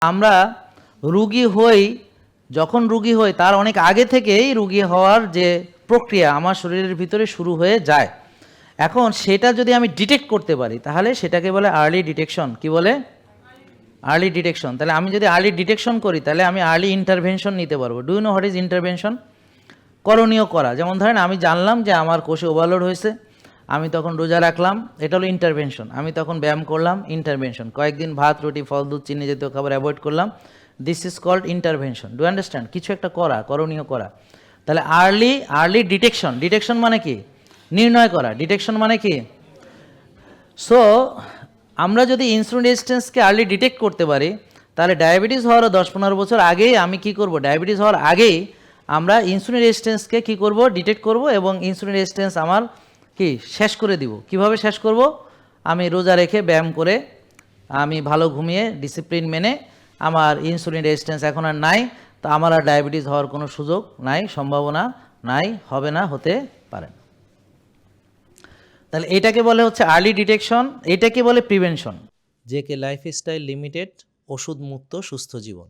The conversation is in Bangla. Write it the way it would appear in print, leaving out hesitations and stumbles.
আমরা রুগী হই, যখন রুগী হই তার অনেক আগে থেকেই রুগী হওয়ার যে প্রক্রিয়া আমার শরীরের ভিতরে শুরু হয়ে যায়। এখন সেটা যদি আমি ডিটেক্ট করতে পারি তাহলে সেটাকে বলে আর্লি ডিটেকশন। কি বলে? Early detection. তাহলে আমি যদি আর্লি ডিটেকশন করি তাহলে আমি আর্লি ইন্টারভেনশন নিতে পারবো। Do you know what is intervention? করণীয় করা। যেমন ধরেন আমি জানলাম যে আমার কোষে ওভারলোড হয়েছে, আমি তখন রোজা রাখলাম, এটা হলো ইন্টারভেনশন। আমি তখন ব্যায়াম করলাম, ইন্টারভেনশন। কয়েকদিন ভাত, রুটি, ফল, দুধ, চিনি জাতীয় খাবার অ্যাভয়েড করলাম, this is called intervention. Do understand? কিছু একটা করা, করণীয় করা। তাহলে আর্লি ডিটেকশন। ডিটেকশন মানে কি? নির্ণয় করা। ডিটেকশন মানে কি? সো আমরা যদি ইনসুলিন রেজিস্ট্যান্সকে আর্লি ডিটেক্ট করতে পারি তাহলে ডায়াবেটিস হওয়ারও 10-15 বছর আগেই আমি কি করব, ডায়াবেটিস হওয়ার আগেই আমরা ইনসুলিন রেজিস্ট্যান্সকে কি করব, ডিটেক্ট করব এবং ইনসুলিন রেজিস্ট্যান্স আমার কি শেষ করে দিব। কিভাবে শেষ করব? আমি রোজা রেখে, ব্যায়াম করে, আমি ভালো ঘুমিয়ে, ডিসিপ্লিন মেনে আমার ইনসুলিন রেজিস্ট্যান্স এখন আর নাই, তো আমার আর ডায়াবেটিস হওয়ার কোনো সুযোগ নাই, সম্ভাবনা নাই, হবে না, হতে পারে না। তাহলে এটাকে বলে হচ্ছে আর্লি ডিটেকশন, এটাকে বলে প্রিভেনশন। জেকে লাইফস্টাইল লিমিটেড, ওষুধ মুক্ত সুস্থ জীবন।